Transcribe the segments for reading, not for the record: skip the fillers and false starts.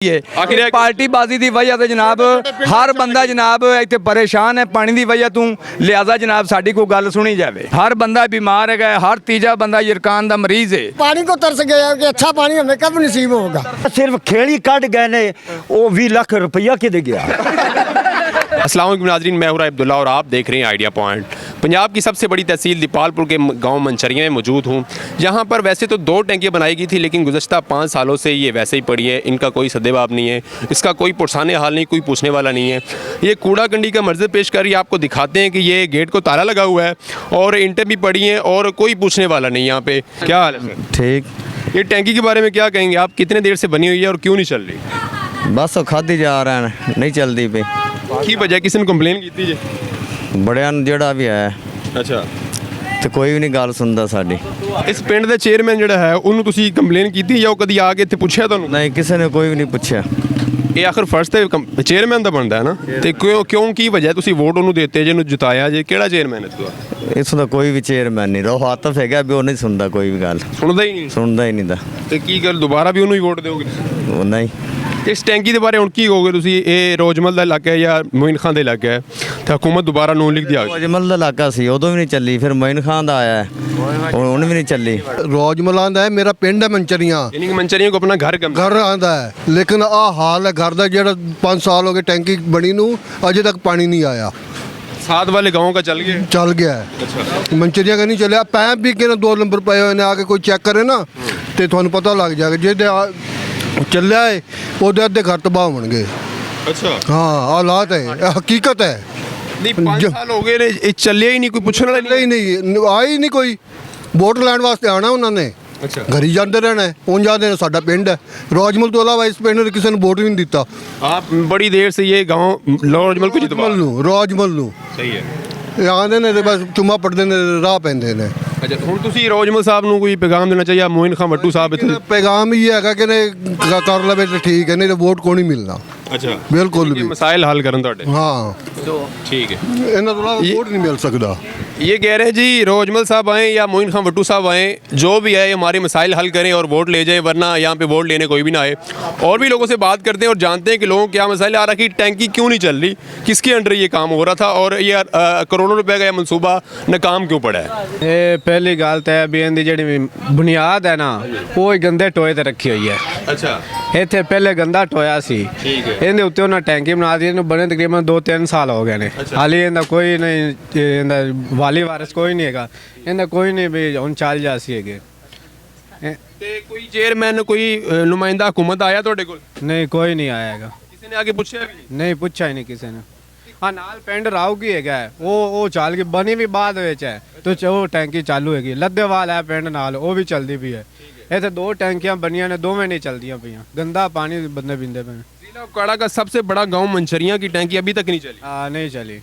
आखिर पार्टी बाजी की वजह से जनाब हर बंदा जनाब इतने परेशान है पानी की वजह तू, लिहाजा जनाब साड़ी को गल सुनी जाए। हर बंदा बीमार है, हर तीजा बंदा यरकान का मरीज है। पानी को तरस गया कि अच्छा पानी हमें कब नसीब होगा। सिर्फ खेड़ी कट गए ने, वो 20 लाख रुपया किधर गया। अस्सलाम वालेकुम नाज़रीन, मैं हूं अब्दुल्ला और आप देख रहे हैं आइडिया पॉइंट। पंजाब की सबसे बड़ी तहसील दीपालपुर के गांव मंचरिया में मौजूद हूं। यहाँ पर वैसे तो 2 टैंकियाँ बनाई गई थी, लेकिन गुज़श्ता 5 सालों से ये वैसे ही पड़ी है। इनका कोई सद्देबाब नहीं है, इसका कोई पुरसाने हाल नहीं, कोई पूछने वाला नहीं है। ये कूड़ा कंडी का मंजर पेश कर आपको दिखाते हैं कि ये गेट को ताला लगा हुआ है और ईंटें भी पड़ी हैं और कोई पूछने वाला नहीं। यहाँ पे क्या हाल है सर? ठीक। ये टैंकी के बारे में क्या कहेंगे आप? कितने देर से बनी हुई है और क्यों नहीं चल रही? बस खादी जा रहा है, नहीं चलती पे की वजह किसी ने कंप्लेन की थी? बड़िया जोड़ा भी है अच्छा, तो कोई भी नहीं गल सुनता साड़ी। इस पिंड ਦੇ ਚੇਅਰਮੈਨ ਜਿਹੜਾ ਹੈ ਉਹਨੂੰ ਤੁਸੀਂ ਕੰਪਲੇਨ ਕੀਤੀ ਜਾਂ ਉਹ ਕਦੀ ਆ ਕੇ ਇੱਥੇ ਪੁੱਛਿਆ ਤੁਹਾਨੂੰ? नहीं किसी ने कोई भी नहीं पूछा। ਇਹ ਆਖਰ ਫਰਜ਼ ਤੇ ਚੇਅਰਮੈਨ ਦਾ ਬਣਦਾ ਹੈ ਨਾ, ਤੇ ਕਿਉਂ ਕੀ ਵਜ੍ਹਾ ਤੁਸੀਂ ਵੋਟ ਉਹਨੂੰ ਦਿੱਤੇ ਜਿਹਨੂੰ ਜਿਤਾਇਆ ਜੇ? ਕਿਹੜਾ ਚੇਅਰਮੈਨ ਹੈ ਤੁਹਾਡਾ? इसका कोई भी चेयरमैन नहीं रहो, आतफ है भी वो नहीं सुनता, कोई भी गल ਸੁਣਦਾ ਹੀ ਨਹੀਂ। सुनता ही नहीं था। ਤੇ ਕੀ ਗੱਲ ਦੁਬਾਰਾ ਵੀ ਉਹਨੂੰ ਹੀ ਵੋਟ ਦਿਓਗੇ? वो नहीं। ਇਸ ਟੈਂਕੀ ਦੇ ਬਾਰੇ ਹੁਣ ਕੀ ਕਹੋਗੇ ਤੁਸੀਂ? ਇਹ ਰੋਜ਼ਮਲ ਦਾ ਇਲਾਕਾ ਹੈ ਜਾਂ ਮੋਇਨ ਖਾਨ ਦਾ ਇਲਾਕਾ ਹੈ ਤੇ ਹਕੂਮਤ ਦੁਬਾਰਾ ਨੂੰ ਲਿਖ ਦਿਆ? अजमल का इलाका सी, उदों भी नहीं चली, फिर मोइन खान का आया है, उन्हें भी नहीं चली। ਰੋਜਮਲ ਆਂਦਾ ਹੈ ਮੇਰਾ ਪਿੰਡ ਹੈ ਮੰਚਰੀਆਂ, ਯਾਨੀ ਕਿ ਮੰਚਰੀਆਂ ਕੋ ਆਪਣਾ ਘਰ ਘਰ ਆਂਦਾ ਹੈ, ਲੇਕਿਨ ਆ ਹਾਲ ਹੈ ਘਰ ਦਾ ਜਿਹੜਾ 5 ਸਾਲ ਹੋ ਗਏ ਟੈਂਕੀ ਬਣੀ ਨੂੰ ਅਜੇ ਤੱਕ ਪਾਣੀ ਨਹੀਂ ਆਇਆ। साथ वाले गाँव का चल गया? ਚੱਲ ਗਿਆ ਹੈ। अच्छा, ਮੰਚਰੀਆਂ का नहीं ਚੱਲਿਆ। ਪੈਪ ਵੀ ਕਿਹਨੇ 2 ਨੰਬਰ ਪਏ ਹੋਏ ਨੇ, ਆ ਕੇ ਕੋਈ ਚੈੱਕ ਕਰੇ ਨਾ ਤੇ ਤੁਹਾਨੂੰ ਪਤਾ ਲੱਗ ਜਾਏਗਾ। ਜਿਹਦੇ ਚੱਲਿਆ ਹੈ ਉਹਦੇ ਅੱਧੇ ਘਰ ਤਬਾਹ ਹੋਣਗੇ। अच्छा। ਹਾਂ ਹਾਲਾਤ ਹੈ, ਇਹ ਹਕੀਕਤ ਹੈ। नहीं 5 साल हो गए ने, ये ਚੱਲਿਆ ਹੀ ਨਹੀਂ, ਕੋਈ ਪੁੱਛਣ ਵਾਲਾ ਨਹੀਂ ਨਹੀਂ ਆਈ ਨਹੀਂ ਕੋਈ। ਵੋਟ ਲੈਣ ਵਾਸਤੇ ਆਣਾ ਉਹਨਾਂ ਨੇ, ਅੱਛਾ। ਘਰੀ ਜਾਂਦੇ ਰਹਿਣਾ ਹੈ। ਉਂਝ ਜਾਂਦੇ ਨੇ ਸਾਡਾ ਪਿੰਡ ਹੈ ਰੋਜਮਲ ਤੋਂ ਇਲਾਵਾ, ਇਸ ਪਿੰਡ ਨੇ ਕਿਸੇ ਨੂੰ ਵੋਟ ਵੀ ਨਹੀਂ ਦਿੱਤਾ। आप बड़ी देर से ये गांव लॉर्जमल को जितवा? ਰੋਜਮਲ ਨੂੰ सही है। ਇਹ ਆਉਂਦੇ ਨੇ ਤੇ ਬਸ ਚੁੰਮਾ ਪੜਦੇ ਨੇ, ਰਾਹ ਪੈਂਦੇ ਨੇ। ਅੱਛਾ, ਹੁਣ ਤੁਸੀਂ ਰੋਜ਼ਮਲ ਸਾਹਿਬ ਨੂੰ ਕੋਈ ਪੈਗਾਮ ਦੇਣਾ ਚਾਹੀਏ? ਮੋਇਨ ਖਾਨ ਵੱਟੂ ਸਾਹਿਬ ਇੱਥੇ? ਪੈਗਾਮ ਇਹ ਹੈਗਾ ਕਿ ਨੇ ਕਰ ਲਵੇ ਤੇ ਠੀਕ ਹੈ, ਨਹੀਂ ਤੇ ਵੋਟ ਕੋਈ ਨਹੀਂ ਮਿਲਣਾ। ਅੱਛਾ, ਬਿਲकुल ਵੀ। ਮਸਾਇਲ ਹੱਲ ਕਰਨ ਤੁਹਾਡੇ? हाँ ठीक है। ਇਹਨਾਂ ਤੋਂ ਇਲਾਵਾ ਵੋਟ ਨਹੀਂ ਮਿਲ ਸਕਦਾ। ये कह रहे हैं जी रोजमल साहब आएँ या मोइन खान वट्टू साहब आएँ, जो भी है हमारे मसाइल हल करें और वोट ले जाएं, वरना यहाँ पे वोट लेने कोई भी ना आए। और भी लोगों से बात करते हैं और जानते हैं कि लोगों को क्या मसाइल आ रहा है, कि टैंकी क्यों नहीं चल रही, किसके अंडर ये काम हो रहा था और ये करोड़ों रुपए का ये मनसूबा नाकाम क्यों पड़ा है? ਇਹ ਪਹਿਲੀ ਗੱਲ ਤਾਂ ਹੈ ਵੀ ਇਹਦੀ ਜਿਹੜੀ ਬੁਨਿਆਦ ਹੈ ਨਾ, ਉਹ ਹੀ ਗੰਦੇ ਟੋਏ ਤੇ ਰੱਖੀ ਹੋਈ ਹੈ। अच्छा, ਇੱਥੇ ਪਹਿਲੇ ਗੰਦਾ ਟੋਇਆ ਸੀ, ਠੀਕ ਹੈ। ਇਹਦੇ ਉੱਤੇ ਉਹਨਾਂ ਟੈਂਕੀ ਬਣਾ ਦਿੱਤੀ। ਇਹਨੂੰ ਬਣੇ ਤਕਰੀਬਨ 2-3 ਸਾਲ ਹੋ ਗਏ ਨੇ, ਹਾਲੇ ਇਹਦਾ ਕੋਈ ਨਹੀਂ, ਇਹਦਾ ਵਾਲੀ ਵਾਰਿਸ ਕੋਈ ਨਹੀਂ ਹੈਗਾ, ਇਹਦਾ ਕੋਈ ਨਹੀਂ ਵੀ ਹੁਣ ਚੱਲ ਜਾ ਸੀ ਹੈਗੇ। ਤੇ ਕੋਈ ਚੇਅਰਮੈਨ ਕੋਈ ਨੁਮਾਇੰਦਾ ਹਕੂਮਤ ਆਇਆ ਤੁਹਾਡੇ ਕੋਲ? ਨਹੀਂ ਕੋਈ ਨਹੀਂ ਆਇਆ ਹੈਗਾ, ਕਿਸੇ ਨੇ ਆ ਕੇ ਪੁੱਛਿਆ ਵੀ ਨਹੀਂ? ਨਹੀਂ ਪੁੱਛਿਆ ਹੀ ਨਹੀਂ ਕਿਸੇ ਨੇ। ਹਾਂ ਨਾਲ ਪਿੰਡ ਰਾਊਗੀ ਹੈਗਾ ਹੈ, ਉਹ ਚੱਲ ਗਈ, ਬਣੀ ਵੀ ਬਾਅਦ ਵਿੱਚ ਹੈ ਤੇ ਉਹ ਟੈਂਕੀ ਚਾਲੂ ਹੈਗੀ। ਲੱਦੇਵਾਲ ਹੈ ਪਿੰਡ ਨਾਲ, ਉਹ ਵੀ ਚੱਲਦੀ ਪਈ ਹੈ। ਇੱਥੇ 2 ਟੈਂਕੀਆਂ ਬਣੀਆਂ ਨੇ, ਦੋਵੇਂ ਨਹੀਂ ਚੱਲਦੀਆਂ ਪਈਆਂ, ਗੰਦਾ ਪਾਣੀ ਬੰਦੇ ਪੀਂਦੇ ਪਏ। जिला उकाड़ा का सबसे बड़ा गांव मंचरिया की टैंकी अभी तक नहीं चली। हाँ नहीं चली।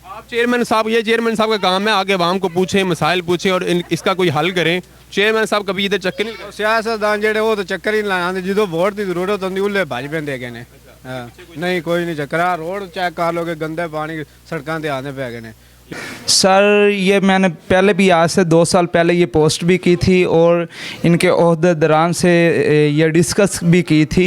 आप चेयरमैन साहब, ये चेयरमैन साहब का काम है आगे आवाम को पूछें, मसाइल पूछें और इसका कोई हल करें। चेयरमैन साहब कभी इधर चक्कर नहीं? ਸਿਆਸਤਦਾਨ ਜਿਹੜੇ ਉਹ ਤਾਂ ਚੱਕਰ ਹੀ ਨਹੀਂ ਲਾਉਂਦੇ, ਜਦੋਂ ਵੋਟ ਦੀ ਜ਼ਰੂਰਤ ਹੁੰਦੀ ਉੱਲੇ ਭੱਜ ਪੈਂਦੇ ਹੈਗੇ ਨੇ। ਨਹੀਂ ਕੋਈ ਨਹੀਂ ਚੱਕਰ। ਆ ਰੋਡ ਚੈੱਕ ਕਰ ਲੋਗੇ, ਗੰਦੇ ਪਾਣੀ ਸੜਕਾਂ ਤੇ ਆਉਂਦੇ ਪਏ ਹੈਗੇ ਨੇ। सर ये मैंने पहले भी आज से 2 साल पहले ये पोस्ट भी की थी और इनके ओहदे दौरान से ये डिस्कस भी की थी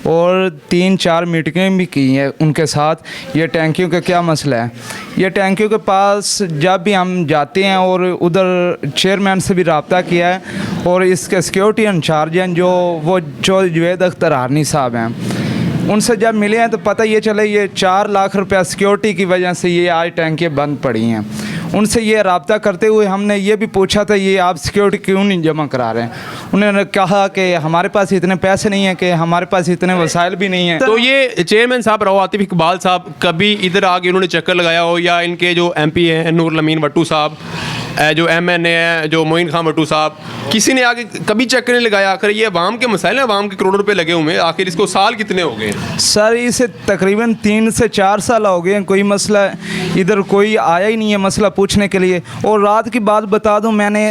और 3-4 मीटिंगें भी की हैं उनके साथ। ये टैंकियों का क्या मसला है, ये टैंकियों के पास जब भी हम जाते हैं और उधर चेयरमैन से भी रब्ता किया है और इसके सिक्योरिटी इंचार्ज हैं जो वो चौधरी जुवैद अख्तर हारनी साहब हैं, उनसे जब मिले हैं तो पता ये चले ये 4 लाख रुपया सिक्योरिटी की वजह से ये आज टैंकियाँ बंद पड़ी हैं। उनसे ये रब्ता करते हुए हमने ये भी पूछा था ये आप सिक्योरिटी क्यों नहीं जमा करा रहे हैं? उन्होंने कहा कि हमारे पास इतने पैसे नहीं हैं, कि हमारे पास इतने वसाइल भी नहीं हैं। तो ये चेयरमैन साहब रहो आतिफ इकबाल साहब कभी इधर आके उन्होंने चक्कर लगाया हो, या इनके जो MP हैं नूर अमीन वट्टू साहब, जो MNA है जो मोइन खान वट्टू साहब, किसी ने आगे कभी चक्कर नहीं लगाया? आखिर ये अवाम के मसाइल हैं, अवाम के करोड़ों रुपए लगे हुए हैं, आखिर इसको साल कितने हो गए? सर इसे तकरीबन 3 से 4 साल हो गए हैं, कोई मसला इधर कोई आया ही नहीं है मसला पूछने के लिए। और रात की बात बता दूं, मैंने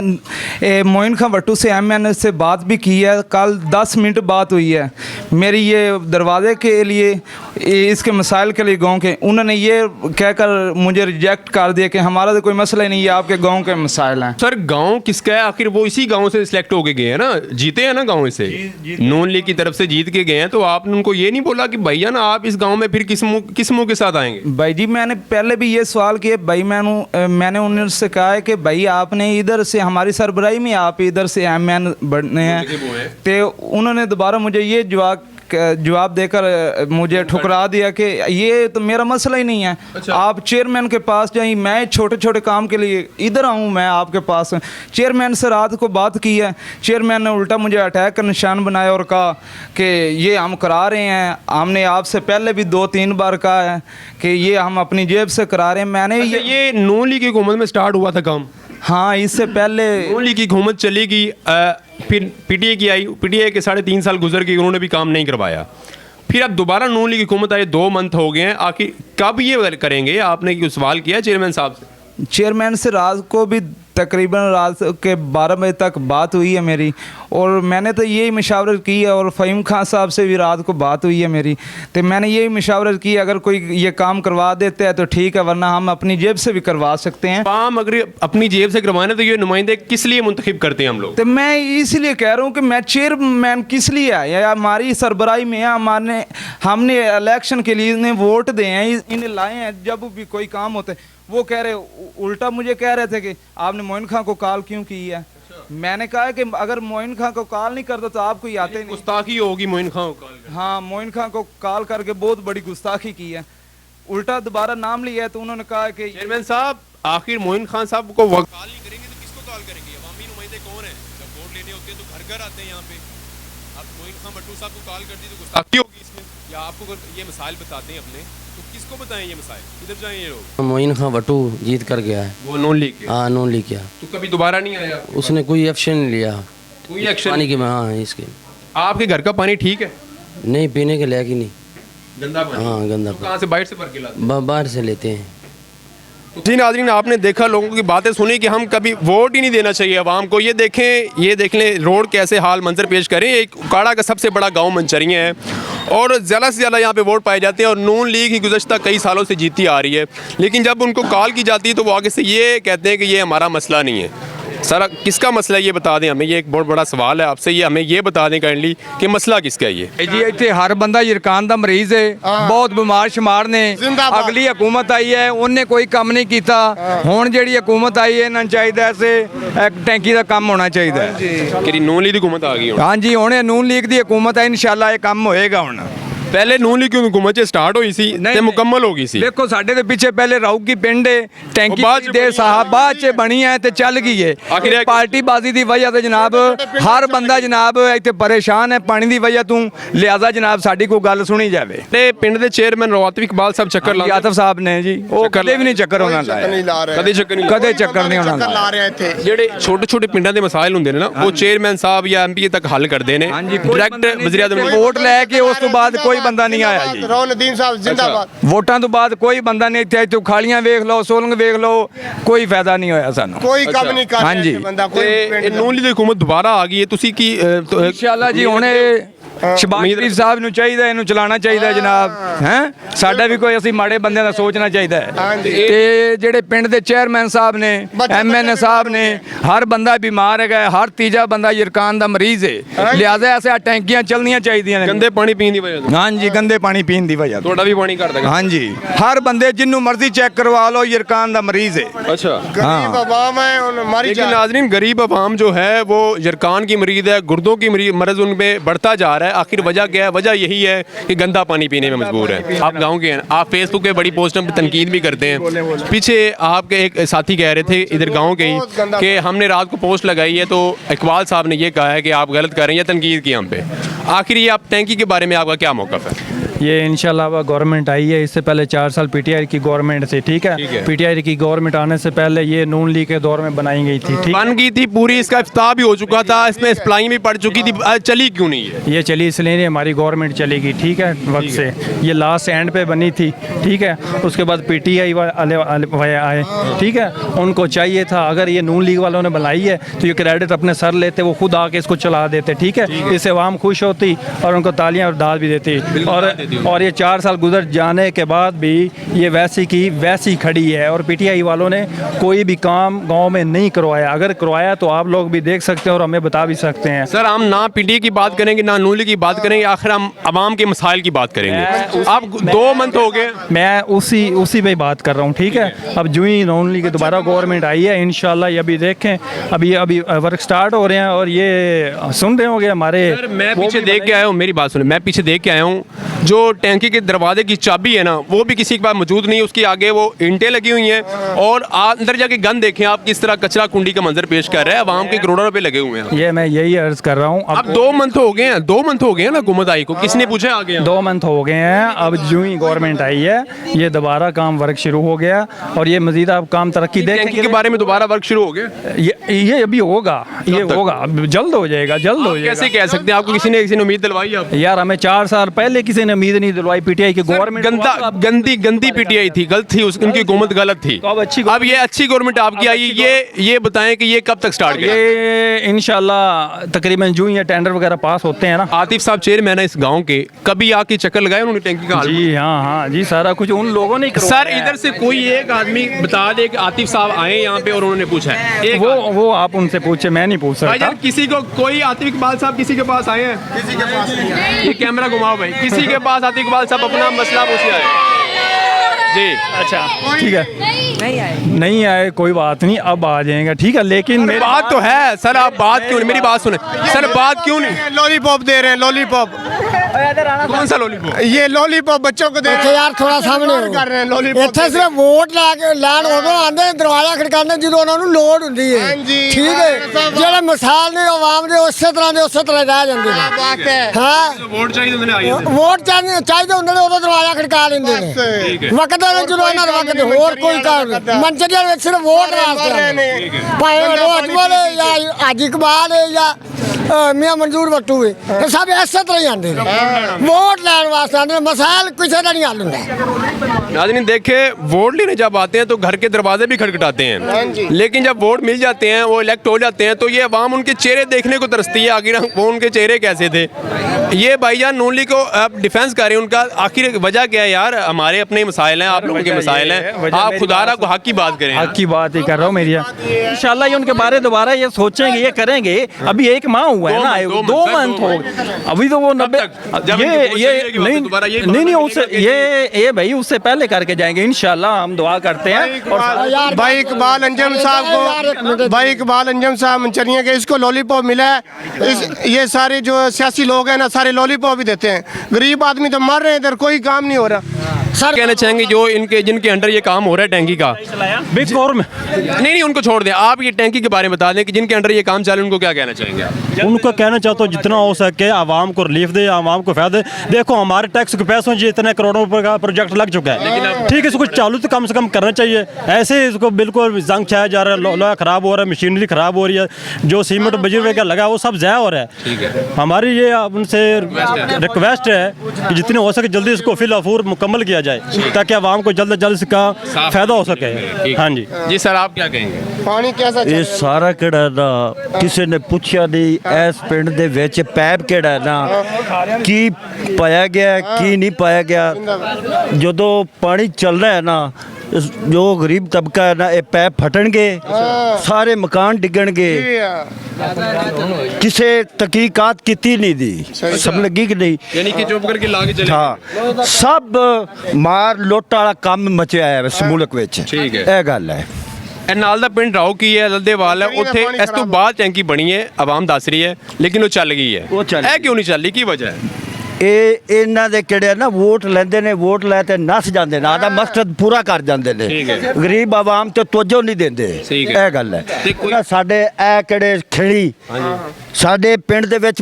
मोइन खान वट्टू से MNA से बात भी की है, कल 10 मिनट बात हुई है मेरी ये दरवाज़े के लिए इसके मसाइल के लिए गांव के उन्होंने ये कहकर मुझे रिजेक्ट कर दिया कि हमारा तो कोई मसला ही नहीं है, आपके गांव के मसाइल हैं। सर गांव किसका है? आखिर वो इसी गांव से सिलेक्ट होके गए हैं ना, जीते हैं ना गांव से, नून लीग की तरफ से जीत के गए हैं। तो आपने उनको ये नहीं बोला कि भैया ना आप इस गांव में फिर किस मुंह के साथ आएंगे? भाई जी मैंने पहले भी ये सवाल किया भाई, मैंने उनसे कहा है कि भाई आपने इधर से हमारी सरबराही में आप इधर से एमएन बढ़ने हैं, तो उन्होंने दोबारा मुझे ये जवाब देकर मुझे ठुकरा दिया कि ये तो मेरा मसला ही नहीं है। अच्छा। आप चेयरमैन के पास जाइए, मैं छोटे छोटे काम के लिए इधर आऊँ मैं आपके पास। चेयरमैन से रात को बात की है, चेयरमैन ने उल्टा मुझे अटैक का निशान बनाया और कहा कि ये हम करा रहे हैं, हमने आपसे पहले भी 2-3 बार कहा है कि ये हम अपनी जेब से करा रहे हैं। मैंने ये नून लीग की हुकूमत में स्टार्ट हुआ था काम? हाँ, इससे पहले नून लीग की हुकूमत चली गई, फिर पीटीआई की आई, पीटीआई के 3.5 साल गुजर गए, उन्होंने भी काम नहीं करवाया। फिर अब दोबारा नून लीग की हुकूमत आई, 2 मंथ हो गए हैं। आखिर कब ये करेंगे? आपने क्यों सवाल किया चेयरमैन साहब से? चेयरमैन से रात को भी तकरीबन रात के 12 बजे तक बात हुई है मेरी, और मैंने तो यही मशावरत की है, और फ़हीम खान साहब से भी रात को बात हुई है मेरी, तो मैंने यही मशावरत की अगर कोई ये काम करवा देते हैं तो ठीक है, वरना हम अपनी जेब से भी करवा सकते हैं। काम अगर अपनी जेब से करवाने तो ये नुमाइंदे किस लिए मुंतखब करते हैं हम लोग? तो मैं इसलिए कह रहा हूँ कि मैं चेयरमैन किस लिए है, या हमारी सरबराही में है, हमने इलेक्शन के लिए इन्हें वोट दिए हैं, इन्हें लाए हैं, जब भी कोई काम होता है वो कह रहे, उल्टा मुझे कह रहे थे कि आपने मोइन खां को कॉल क्यों की है। मैंने कहा कि अगर मोइन खां को कॉल नहीं करता तो आपको ही आते नहीं। गुस्ताखी होगी मोइन खां को कॉल करके। हाँ, मोइन खां को कॉल करके बहुत बड़ी गुस्ताखी की है, उल्टा दोबारा नाम लिया है, तो उन्होंने कहा कि चेयरमैन साहब आखिर मोइन खान साहब को कॉल नहीं करेंगे तो किसको कॉल करेंगे? अवामी नुमाइंदे कौन है? जब वोट लेने होते हैं तो घर घर आते हैं यहाँ पे। अब मोइन खान भट्टू साहब को कॉल कर दी तो गुस्ताखी होगी इसमें, या आपको ये मसाइल बताते हैं अपने तो किसको बताएं ये मसाइल? किधर जाएं ये लोग? मोइन खां भट्टू जीत कर गया है। वो नून लीग के? हाँ, नून लीग किया। तो कभी दोबारा नहीं आया? उसने कोई एक्शन नहीं लिया कोई एक्शन? पानी के में। हाँ, इसके आपके घर का पानी ठीक है? नहीं, पीने के लायक ही नहीं। गंदा पानी? हाँ, गंदा तो कहाँ से? बाहर से भर के लाते? बाहर से लेते हैं। जी नाज़रीन, आपने देखा, लोगों की बातें सुनी कि हम कभी वोट ही नहीं देना चाहिए आवाम को। ये देखें, ये देख लें रोड कैसे हाल मंजर पेश करें। एक उकाड़ा का सबसे बड़ा गांव मंचरियाँ है और ज़्यादा से ज़्यादा यहाँ पे वोट पाए जाते हैं, और नून लीग ही गुज़श्ता कई सालों से जीतती आ रही है। लेकिन जब उनको कॉल की जाती है तो वो आगे से ये कहते हैं कि ये हमारा मसला नहीं है। सर किसका मसला है ये बता दें हमें, ये एक बहुत बड़ा सवाल है आपसे, ये हमें ये बता दें काइंडली कि मसला किसका है ये? जी ਇੱਥੇ ਹਰ ਬੰਦਾ ਯਰਕਾਨ ਦਾ ਮਰੀਜ਼ ਹੈ, ਬਹੁਤ ਬਿਮਾਰ ਸ਼ਮਾਰ ਨੇ। ਅਗਲੀ ਹਕੂਮਤ ਆਈ ਹੈ, ਉਹਨੇ ਕੋਈ ਕੰਮ ਨਹੀਂ ਕੀਤਾ। ਹੁਣ ਜਿਹੜੀ ਹਕੂਮਤ ਆਈ ਹੈ, ਇਹਨਾਂ ਨੂੰ ਚਾਹੀਦਾ ਐਸੇ ਇੱਕ ਟੈਂਕੀ ਦਾ ਕੰਮ ਹੋਣਾ ਚਾਹੀਦਾ ਹੈ। कि नून लीग की हुकूमत आ गई है। ਹਾਂਜੀ, ਹੁਣ ਇਹ ਨੂਨ ਲੀਗ ਦੀ ਹਕੂਮਤ ਹੈ, ਇਨਸ਼ਾਅੱਲਾ ਇਹ ਕੰਮ ਹੋਏਗਾ। ਹੁਣ पहले नून लीग की हुकूमत स्टार्ट हुई सी ते मुकम्मल हो गई सी। ਦੇਖੋ ਸਾਡੇ ਦੇ ਪਿੱਛੇ ਪਹਿਲੇ ਰਾਊਕੀ ਪਿੰਡ ਹੈ, ਟੈਂਕੀ ਬਾਅਦ ਚ ਦੇ ਬਣੀ ਸਾਹਬ ਬਾਅਦ ਚ ਬਣੀ ਹੈ ਤੇ ਚੱਲ ਗਈ ਹੈ। ਆਖਿਰ ਇਹ- ਪਾਰਟੀ ਬਾਜ਼ੀ ਦੀ ਵਜ੍ਹਾ ਤੇ ਜਨਾਬ ਹਰ ਬੰਦਾ ਜਨਾਬ ਇੱਥੇ ਪਰੇਸ਼ਾਨ ਹੈ ਪਾਣੀ ਦੀ ਵਜ੍ਹਾ ਤੋਂ। ਲਿਆਜ਼ਾ ਜਨਾਬ ਸਾਡੀ ਕੋਈ ਗੱਲ ਸੁਣੀ ਜਾਵੇ। ਤੇ ਪਿੰਡ ਦੇ ਚੇਅਰਮੈਨ ਰਵਾਤਵ ਇਕਬਾਲ ਸਾਹਿਬ ਚੱਕਰ ਲਾ ਆਤਫ ਸਾਹਿਬ ਨੇ ਜੀ, ਉਹ ਚੱਕਰ ਕਦੇ ਵੀ ਨਹੀਂ ਚੱਕਰ ਉਹਨਾਂ ਲਾਇਆ, ਕਦੇ ਚੱਕਰ ਨਹੀਂ ਕਦੇ ਚੱਕਰ ਨਹੀਂ ਉਹਨਾਂ ਲਾਇਆ। ਜਿਹੜੇ ਛੋਟੇ ਛੋਟੇ ਪਿੰਡਾਂ ਦੇ ਮਸਾਇਲ ਹੁੰਦੇ ਨੇ ਨਾ, ਉਹ ਚੇਅਰਮੈਨ ਸਾਹਿਬ ਜਾਂ ਐਮਪੀ ਤੱਕ ਹੱਲ ਕਰਦੇ ਨੇ। ਹਾਂਜੀ, ਕੋਈ ਡਾਇਰੈਕਟ ਬੰਦਾ ਨਹੀਂ, ਵਜ਼ੀਰ ਆਜ਼ਮ ਵੋਟ ਲੈ ਕੇ ਉਸ ਤੋਂ ਬਾਅਦ ਕੋਈ ਬੰਦਾ ਨਹੀਂ ਆਇਆ ਜੀ। ਰੌਨਦੀਨ ਸਾਹਿਬ ਜ਼ਿੰਦਾਬਾਦ। ਵੋਟਾਂ ਤੋਂ ਬਾਅਦ ਕੋਈ ਬੰਦਾ ਨਹੀਂ ਇੱਥੇ। ਇੱਥੇ ਖਾਲੀਆਂ ਵੇਖ ਲਓ, ਸੋਲੰਗ ਵੇਖ ਲਓ, ਕੋਈ ਫਾਇਦਾ ਨਹੀਂ ਹੋਇਆ ਸਾਨੂੰ। ਕੋਈ ਕੰਮ ਨਹੀਂ ਕਰ ਹਾਂਜੀ। ਰਿਹਾ ਬੰਦਾ ਤੇ ਕੋਈ ਇਹ ਨੂਨ ਲੀਗ ਦੀ ਹੁਕੂਮਤ ਦੁਬਾਰਾ ਆ ਗਈ ਹੈ, ਤੁਸੀਂ ਕੀ ਇਨਸ਼ਾਅੱਲਾ ਜੀ ਹੁਣ ਸ਼ਬਾਜ਼ ਸ਼ਰੀਫ ਸਾਹਿਬ ਨੂੰ ਚਾਹੀਦਾ, ਇਹਨੂੰ ਚਲਾਉਣਾ ਚਾਹੀਦਾ ਜਨਾਬ। ਹੈ ਸਾਡਾ ਵੀ ਕੋਈ, ਅਸੀਂ ਮਾੜੇ ਬੰਦਿਆਂ ਦਾ ਸੋਚਣਾ ਚਾਹੀਦਾ ਹੈ। ਤੇ ਜਿਹੜੇ ਪਿੰਡ ਦੇ ਚੇਅਰਮੈਨ ਸਾਹਿਬ ਨੇ, ਐਮਐਨਏ ਸਾਹਿਬ ਨੇ, ਹਰ ਬੰਦਾ ਬਿਮਾਰ ਹੈਗਾ, ਹਰ ਤੀਜਾ ਬੰਦਾ ਯਰਕਾਨ ਦਾ ਮਰੀਜ਼ ਹੈ। ਲਿਆਜ਼ਾ ਐਸੇ ਟੈਂਕੀਆਂ ਚੱਲਣੀਆਂ ਚਾਹੀਦੀਆਂ ਨੇ। ਗੰਦੇ ਪਾਣੀ ਪੀਣ ਦੀ ਵਜ੍ਹਾ ਤੋਂ? ਹਾਂਜੀ, ਗੰਦੇ ਪਾਣੀ ਪੀਣ ਦੀ ਵਜ੍ਹਾ ਤੋਂ। ਤੁਹਾਡਾ ਵੀ ਪਾਣੀ ਘਰ ਦਾ? ਹਾਂਜੀ, ਹਰ ਬੰਦੇ ਜਿੰਨੂੰ ਮਰਜ਼ੀ ਚੈੱਕ ਕਰਵਾ ਲਓ, ਯਰਕਾਨ ਦਾ ਮਰੀਜ਼ ਹੈ। अच्छा। गरीब अवाम है उन हमारी लेकिन नाजरीन, गरीब अवाम जो है वो यरकान की मरीज है, गुर्दों की मरज उनमें बढ़ता जा रहा है। आखिर वजह क्या है? वजह यही है कि गंदा पानी पीने में मजबूर है। आप गांव के हैं, आप फेसबुक पे बड़ी पोस्टों पर तनकीद भी करते हैं। पीछे आपके एक साथी कह रहे थे इधर गांव के ही कि हमने रात को पोस्ट लगाई है तो इकबाल साहब ने ये कहा है कि आप गलत कर रहे हैं, या तनकीद की हम पे। आखिर ये आप टैंकी के बारे में आपका क्या मौक़िफ़ है? ये इंशाल्लाह गवर्नमेंट आई है, इससे पहले 4 साल पीटीआई की गवर्नमेंट थी, ठीक है। पीटीआई की गवर्नमेंट आने से पहले ये नून लीग के दौर में बनाई गई थी, ठीक बन गई थी पूरी, इसका इफ्ताह भी हो चुका था, इसमें सप्लाई भी पड़ चुकी थी, चली क्यों नहीं है? ये चली नाली इसलिए हमारी गवर्नमेंट चलेगी, ठीक है, वक्त से ये लास्ट एंड पे बनी थी, ठीक है। उसके बाद PTI वाले आए, ठीक है, उनको चाहिए था अगर ये नून लीग वालों ने बनाई है तो ये क्रेडिट अपने सर लेते, वो खुद आके इसको चला देते, ठीक है। इससे आवाम खुश होती और उनको तालियां और दाद भी देती। और ये 4 साल गुजर जाने के बाद भी ये वैसी की वैसी खड़ी है और PTI वालों ने कोई भी काम गाँव में नहीं करवाया। अगर करवाया तो आप लोग भी देख सकते हैं और हमें बता भी सकते हैं। सर हम ना PTI की बात करेंगे ना नून लीग की बात करेंगे, आखिर हम आवाम के मसाइल की बात करेंगे। आप 2 मंथ हो गए, मैं उसी पे बात कर रहा हूँ, ठीक है। अब जो ही नॉन लीग दोबारा गवर्नमेंट आई है, इंशाल्लाह ये अभी देखें, अभी वर्क स्टार्ट हो रहे हैं और ये सुन रहे होंगे हमारे। सर मैं पीछे देख के आया हूँ, मेरी बात सुने, मैं पीछे देख के आया हूँ, जो टैंकी के दरवाजे की चाबी है ना वो भी किसी के पास मौजूद नहीं है, उसके आगे वो ईंटें लगी हुई हैं और अंदर जाके गन देखें आप किस तरह कचरा कुंडी का मंजर पेश कर रहा है। आवाम के करोड़ों रुपए लगे हुए हैं। ये मैं यही अर्ज कर रहा हूँ। अब 2 मंथ हो गए हैं, 2 मंथ हो गए हैं ना हुकूमत आई को, किसने पूछा आगे? 2 मंथ हो गए हैं। अब जो ही गवर्नमेंट आई है ये दोबारा काम वर्क शुरू हो गया और ये मजीद आप काम तरक्की टैंकी के बारे में दोबारा वर्क शुरू हो गया। ये अभी होगा, ये होगा, अब जल्द हो जाएगा, जल्द हो जाएगा। कैसे कह सकते हैं? आपको किसी ने उम्मीद दिलवाई? आप यार हमें 4 साल पहले किसी ने उम्मीद नहीं दिलवाई। PTI की गवर्नमेंट गंदी PTI थी, गलत थी, उनकी हुकूमत गलत थी। अब ये अच्छी गवर्नमेंट आपकी आई, ये बताएं कि ये कब तक स्टार्ट करें? ये इंशाल्लाह तकरीबन जो ये टेंडर वगैरह पास होते हैं ना। आतिफ साहब चेयरमैन है इस गांव के, कभी आके चक्कर लगाए उन्होंने टैंकी का? जी हाँ जी, सारा कुछ उन लोगों ने करवाया। सर इधर से कोई एक आदमी बता दे कि आतिफ साहब आए यहाँ पे और उन्होंने पूछा है? वो आप उनसे पूछे, मैं नहीं पूछ सकता। किसी को कोई आतिफ इकबाल साहब किसी के पास आए हैं? किसी के पास नहीं आए। ये कैमरा घुमाओ भाई, किसी के पास आतिफ इकबाल साहब अपना मसला पूछे आए? जी अच्छा ठीक है, नहीं आए कोई बात नहीं, अब आ जाएगा, ठीक है। लेकिन मेरी बात तो है सर, आप बात क्यों नहीं, मेरी बात सुने सर, बात क्यों नहीं? लॉलीपॉप दे रहे हैं, लॉलीपॉप। कौन सा लॉलीपॉप? ये लॉलीपॉप बच्चों को दे रहे हैं यार थोड़ा सामने कर रहे हैं लॉलीपॉप। ਇੱਥੇ ਸਿਰਫ ਵੋਟ ਲੈ ਕੇ ਲੈਣ ਉਦੋਂ ਆਉਂਦੇ ਦਰਵਾਜ਼ਾ ਖੜਕਾਉਂਦੇ ਜਦੋਂ ਉਹਨਾਂ ਨੂੰ ਲੋੜ ਹੁੰਦੀ ਹੈ। ਹਾਂਜੀ, ਠੀਕ ਹੈ, ਜਿਹੜੇ ਮਿਸਾਲ ਨੇ ਆਵਾਮ ਦੇ ਉਸੇ ਤਰ੍ਹਾਂ ਰਹਿ ਜਾਂਦੇ ਨੇ। ਹਾਂ ਵੋਟ ਚਾਹੀਦੀ ਉਹਨੇ ਆਈ ਵੋਟ ਚਾਹੀਦੇ ਹੁੰਦੇ ਨੇ ਉਦੋਂ ਦਰਵਾਜ਼ਾ ਖੜਕਾ ਲੈਂਦੇ ਨੇ। ਵਕਤ ਦੇ ਜਦੋਂ ਇਹਨਾਂ ਦਾ ਵਕਤ ਹੋਰ ਕੋਈ ਕੰਮ ਮੰਚਰੀਆਂ ਵਿੱਚ ਸਿਰਫ ਵੋਟ ਵਾਸਤੇ ਨੇ, ਭਾਵੇਂ ਰੋਜ਼ਵਾਲ ਜਾਂ ਅੱਜ ਇਕਬਾਲ ਹੈ ਜਾਂ मियाँ मंजूर बट्टू है, सब इस तरह ही आते हैं वोट लैन वास्ते आते हैं, मसाइल किसी का नहीं हल होंगे। नाज़रीन देखे, वोट लेने जब आते हैं तो घर के दरवाजे भी खटखटाते हैं, लेकिन जब वोट मिल जाते हैं, वो इलेक्ट हो जाते हैं, तो ये अवाम उनके चेहरे देखने को तरसती है। आखिर वो उनके चेहरे कैसे थे? ये भाईजान नून लीग को आप डिफेंस करें, उनका आखिर वजह क्या है? यार हमारे अपने मसाइल हैं, आप लोगों के मसाइल हैं, आप खुदारा को हक की बात करें। हक की बात ही कर रहा हूँ मेरी। इंशाल्लाह ये उनके बारे दोबारा ये सोचेंगे, ये करेंगे। अभी 1 माह हुआ है ना, 2 मंथ हो गए, अभी तो वो 90 ये नहीं उससे ये भाई उससे पहले करके जाएंगे इंशाल्लाह, हम दुआ करते हैं। और भाई इकबाल अंजम साहब को, भाई इकबाल अंजम साहब मंचरिया के, इसको लॉलीपॉप मिला है। ये सारे जो सियासी लोग हैं ना, सारे लॉलीपॉप ही देते हैं। गरीब आदमी तो मर रहे हैं, इधर कोई काम नहीं हो रहा। सर कहना चाहेंगे जो जिनके अंडर ये काम हो रहा है टैंकी का, बिग गवर्नमेंट नहीं उनको छोड़ दें, आप ये टैंकी के बारे में बता दें कि जिनके अंडर ये काम चल रहा है, उनको क्या कहना चाहेंगे? उनको कहना चाहता हूँ जितना हो सके आवाम को रिलीफ दे, आवाम को फायदे। देखो हमारे टैक्स के पैसों से इतने करोड़ों रुपए का प्रोजेक्ट लग चुका है, ठीक है, इसको चालू तो कम से कम करना चाहिए। ऐसे इसको बिल्कुल जंग छाया जा रहा है, लोहा खराब हो रहा है, मशीनरी खराब हो रही है, जो सीमेंट बजरी वगैरह लगा वो सब ज़ाया हो रहा है। हमारी ये उनसे रिक्वेस्ट है कि जितने हो सके जल्दी इसको फिल अफूर मुकम्मल किया जाए, ताकि आवाम को जल्द से जल्द इसका फायदा हो सके। हाँ जी जी सर, आप क्या कहेंगे? पानी कैसा ਇਹ ਸਾਰਾ ਕਿਹੜਾ ਨਾ ਕਿਸੇ ਨੇ ਪੁੱਛਿਆ ਨਹੀਂ ਇਸ ਪਿੰਡ ਦੇ ਵਿੱਚ ਪੈਪ ਕਿਹੜਾ ਨਾ ਕੀ ਪਾਇਆ ਗਿਆ ਕੀ ਨਹੀਂ ਪਾਇਆ ਗਿਆ। ਜਦੋਂ ਪਾਣੀ ਚੱਲ ਰਿਹਾ ਹੈ ਨਾ, ਜੋ ਗਰੀਬ ਤਬਕਾ ਹੈ ਨਾ, ਇਹ ਪੈਪ ਫਟਣਗੇ, ਸਾਰੇ ਮਕਾਨ ਡਿੱਗਣਗੇ। ਕਿਸੇ ਤਹਿਕੀਕਾਤ ਕੀਤੀ ਨਹੀਂ ਦੀ, ਸਭ ਲੱਗੀ ਕਿ ਨਹੀਂ? यानी कि चुप करके लाके चले। ਹਾਂ, ਸਭ ਮਾਰ ਲੁੱਟ ਵਾਲਾ ਕੰਮ ਮਚਿਆ ਹੈ ਇਸ ਮੁਲਕ ਵਿੱਚ। ਠੀਕ ਹੈ। ਇਹ ਗੱਲ ਹੈ। ਇਹ ਨਾਲ ਦਾ ਪਿੰਡ ਰਾਓ ਕੀ ਹੈ, ਲੱਦੇਵਾਲ ਹੈ, ਉੱਥੇ ਇਸ ਤੋਂ ਬਾਅਦ ਟੈਂਕੀ ਬਣੀ ਹੈ, ਆਵਾਮ ਦੱਸ ਰਹੀ ਹੈ, ਲੇਕਿਨ ਉਹ ਚੱਲ ਗਈ ਹੈ। ਇਹ ਕਿਉਂ ਨਹੀਂ ਚੱਲੀ, ਕੀ ਵਜ੍ਹਾ ਹੈ? ਇਹ ਇਹਨਾਂ ਦੇ ਕਿਹੜੇ ਨਾ ਵੋਟ ਲੈਂਦੇ ਨੇ, ਵੋਟ ਲੈ ਤੇ ਨੱਸ ਜਾਂਦੇ ਨੇ, ਆਦਾ ਮਕਸਦ ਪੂਰਾ ਕਰ ਜਾਂਦੇ ਨੇ। ਗਰੀਬ ਆਵਾਮ ਤੇ ਤਵੱਜੋ ਨਹੀਂ ਦਿੰਦੇ, ਇਹ ਗੱਲ ਹੈ। ਸਾਡੇ ਇਹ ਕਿਹੜੇ ਖੇੜੀ ਸਾਡੇ ਪਿੰਡ ਦੇ ਵਿੱਚ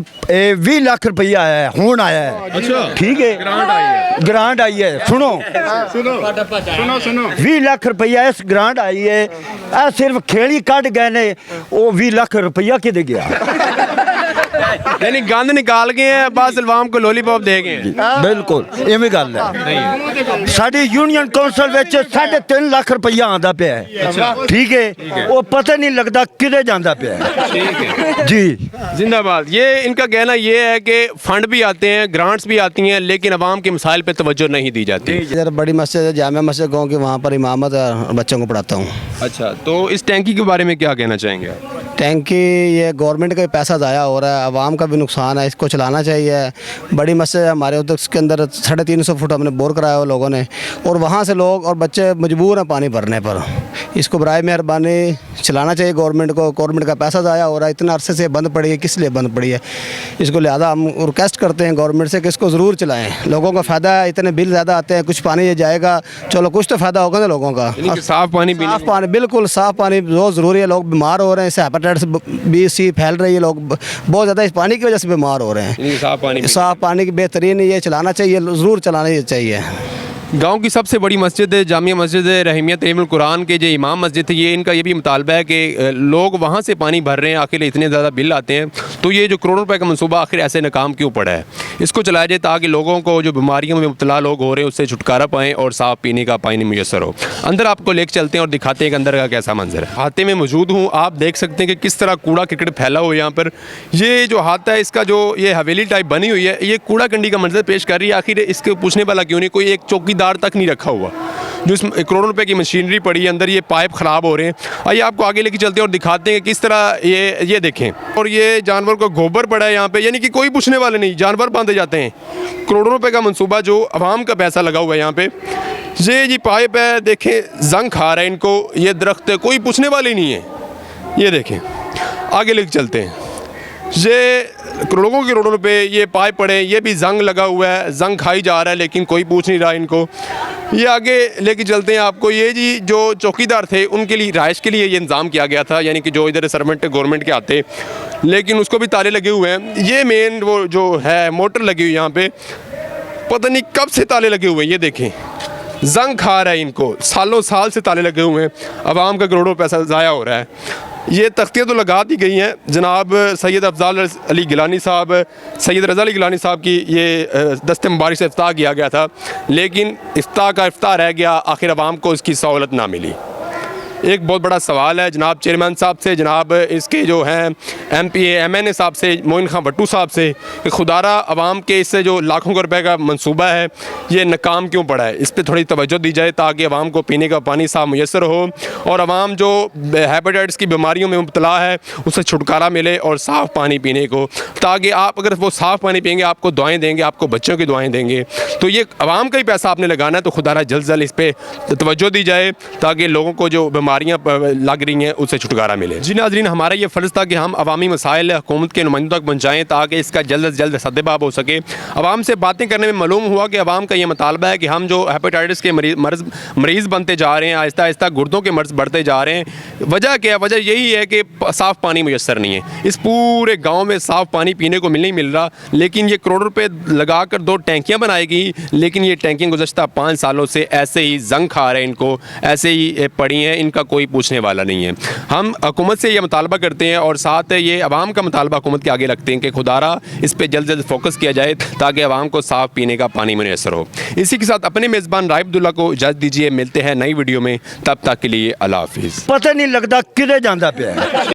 20 ਲੱਖ ਰੁਪਈਆ ਆਇਆ ਹੈ, ਹੁਣ ਆਇਆ ਹੈ। ਅੱਛਾ ਠੀਕ ਹੈ, ਗ੍ਰਾਂਟ ਆਈ ਹੈ। ਸੁਣੋ 20 ਲੱਖ ਰੁਪਈਆ ਇਸ ਗ੍ਰਾਂਟ ਆਈ ਹੈ। ਇਹ ਸਿਰਫ ਖੇੜੀ ਕੱਢ ਗਏ ਨੇ, ਉਹ 20 ਲੱਖ ਰੁਪਈਆ ਕਿਤੇ ਗਿਆ? यानी गंद निकाल गए हैं, बस अवाम को लॉलीपॉप दे गए हैं। ਬਿਲਕੁਲ ਇਵੇਂ ਗੱਲ ਹੈ। ਸਾਡੀ ਯੂਨੀਅਨ ਕੌਂਸਲ ਵਿੱਚ 3.5 ਲੱਖ ਰੁਪਈਆ ਆਂਦਾ ਪਿਆ ਹੈ, ਠੀਕ ਹੈ, ਉਹ ਪਤਾ ਨਹੀਂ ਲੱਗਦਾ ਕਿਤੇ ਜਾਂਦਾ ਪਿਆ ਹੈ। ਜੀ जिंदाबाद। ये इनका कहना ये है कि फंड भी आते हैं, ग्रांट्स भी आती हैं, लेकिन अवाम के मसाइल पे तवज्जो नहीं दी जाती। इधर बड़ी मस्जिद है, जामिया मस्जिद गाँव की, वहाँ पर इमामत है, बच्चों को पढ़ाता हूँ। अच्छा, तो इस टैंकी के बारे में क्या कहना चाहेंगे आप? टैंकी ये गवर्नमेंट का पैसा ज़ाया हो रहा है, आवाम का भी नुकसान है, इसको चलाना चाहिए। बड़ी मस्जिद है हमारे उधर, उसके अंदर 350 फुट हमने बोर कराया हुआ लोगों ने, और वहाँ से लोग और बच्चे मजबूर हैं पानी भरने पर। इसको बराए मेहरबानी चलाना चाहिए गवर्नमेंट को। गवर्नमेंट का पैसा ज़ाया हो रहा है, इतना अरसे से बंद पड़ी है, किस लिए बंद पड़ी है? इसको लिहाजा हम रिक्वेस्ट करते हैं गवर्नमेंट से कि इसको ज़रूर चलाएं। लोगों का फ़ायदा है, इतने बिल ज़्यादा आते हैं, कुछ पानी ये जाएगा, चलो कुछ तो फ़ायदा होगा ना लोगों का। साफ पानी पीने, साफ पानी, बिल्कुल साफ पानी बहुत ज़रूरी है। लोग बीमार हो रहे हैं, इससे हेपेटाइटिस बी सी फैल रही है, लोग बहुत ज़्यादा इस पानी की वजह से बीमार हो रहे हैं। साफ पानी की बेहतरीन ये चलाना चाहिए, ज़रूर चलाना चाहिए। गांव की सबसे बड़ी मस्जिद है जामिया मस्जिद रहीमिया तरीमुल कुरान के जो इमाम मस्जिद है, ये इनका ये भी मुतालबा है कि लोग वहाँ से पानी भर रहे हैं, आखिर इतने ज़्यादा बिल आते हैं, तो ये जो करोड़ों रुपए का मनसूबा आखिर ऐसे नाकाम क्यों पड़ा है? इसको चलाया जाए ताकि लोगों को जो बीमारियों में मुब्तला लोग हो रहे हैं उससे छुटकारा पाएँ और साफ़ पीने का पानी मुयसर हो। अंदर आपको लेकर चलते हैं और दिखाते हैं कि अंदर का कैसा मंजर है। हाथे में मौजूद हूँ, आप देख सकते हैं कि किस तरह कूड़ा क्रिकेट फैला हुआ है यहाँ पर। ये जो हाथा है, इसका जो ये हवेली टाइप बनी हुई है, ये कूड़ा कंडी का मंजर पेश कर रही है। आखिर इसके पूछने वाला क्यों नहीं? कोई एक चौकीदार तक नहीं रखा हुआ जो इसमें करोड़ों रुपए की मशीनरी पड़ी है, अंदर ये पाइप ख़राब हो रहे हैं। आइए आपको आगे लेके चलते हैं और दिखाते हैं किस तरह ये देखें। और ये जानवर को गोबर पड़ा है यहाँ पे, यानी कि कोई पूछने वाले नहीं, जानवर बांधे जाते हैं। करोड़ों रुपए का मंसूबा जो आवाम का पैसा लगा हुआ है यहाँ पे। ये जी पाइप है, देखें जंग खा रहा है इनको, ये दरख्त है, कोई पूछने वाले नहीं है। ये देखें, आगे लेके चलते हैं। ये करोड़ों करोड़ों रुपए ये पाइप पड़े, ये भी जंग लगा हुआ है, जंग खाई जा रहा है, लेकिन कोई पूछ नहीं रहा इनको। ये आगे लेके चलते हैं आपको। ये जी जो चौकीदार थे उनके लिए रिहाइश के लिए ये इंतज़ाम किया गया था, यानी कि जो इधर सर्वेंट गवर्नमेंट के आते, लेकिन उसको भी ताले लगे हुए हैं। ये मेन वो जो है मोटर लगी हुई यहाँ पे, पता नहीं कब से ताले लगे हुए हैं। ये देखें, जंग खा रहा है इनको, सालों साल से ताले लगे हुए हैं, आवाम का करोड़ों पैसा ज़ाया हो रहा है। ये तख्तियाँ तो लगा दी गई हैं। जनाब सैयद अफजाल अली गिलानी साहब, सैयद रज़ा अली गिलानी साहब की ये दस्ते मुबारक से इफ्ताह किया गया था, लेकिन इफ्ताह का इफ्ताह रह गया, आखिर आवाम को इसकी सहूलत ना मिली। एक बहुत बड़ा सवाल है जनाब चेयरमैन साहब से, जनाब इसके जो हैं MPA MNA साहब से, मोइन खां भट्टू साहब से, कि खुदारा आवाम के इससे जो लाखों रुपए का मंसूबा है ये नाकाम क्यों पड़ा है? इस पर थोड़ी तवज्जो दी जाए ताकि आवाम को पीने का पानी साफ मुयसर हो और आवाम जो हेपेटाइटिस की बीमारियों में मुब्तला है उससे छुटकारा मिले और साफ़ पानी पीने को, ताकि आप अगर वो साफ़ पानी पिएंगे आपको दुआएँ देंगे, आपको बच्चों की दुआएँ देंगे। तो ये आवाम का ही पैसा आपने लगाना है, तो खुदारा जल्द से जल्द इस पर तवज्जो दी जाए ताकि लोगों को जो बीमारियाँ लग रही हैं उससे छुटकारा मिले। जी नाज़रीन, हमारा ये फ़र्ज़ था कि हम अवामी मसाइल हुकूमत के नुमाइंदों तक पहुँचाएँ ताकि इसका जल्द से जल्द सद्देबाब हो सके। आवाम से बातें करने में मालूम हुआ कि आवाम का ये मुतालबा है कि हम जो हेपेटाइटिस के मरीज़ बनते जा रहे हैं, आहिस्ता आहिस्ता गुर्दों के मर्ज़ बढ़ते जा रहे हैं। वजह क्या है? वजह यही है कि साफ़ पानी मुयसर नहीं है। इस पूरे गाँव में साफ़ पानी पीने को नहीं मिल रहा, लेकिन ये करोड़ रुपये लगा कर 2 टैंकियाँ बनाएगी, लेकिन ये टैंकियाँ गुज़श्ता 5 सालों से ऐसे ही जंग खा रहे हैं, इनको ऐसे ही पड़ी हैं, इनका कोई पूछने वाला नहीं है। हम हुकूमत से ये मुतालबा करते हैं और साथ ये आवाम का मुतालबा हुकूमत के आगे रखते हैं कि खुदारा इस पर जल्द से जल्द फोकस किया जाए ताकि आवाम को साफ़ पीने का पानी मुयसर हो। इसी के साथ अपने मेज़बान राइब अब्दुल्ला को इजाज़त दीजिए। मिलते हैं नई वीडियो में, तब तक के लिए अल्लाह हाफिज़। पता नहीं लगता किधर जाता पे।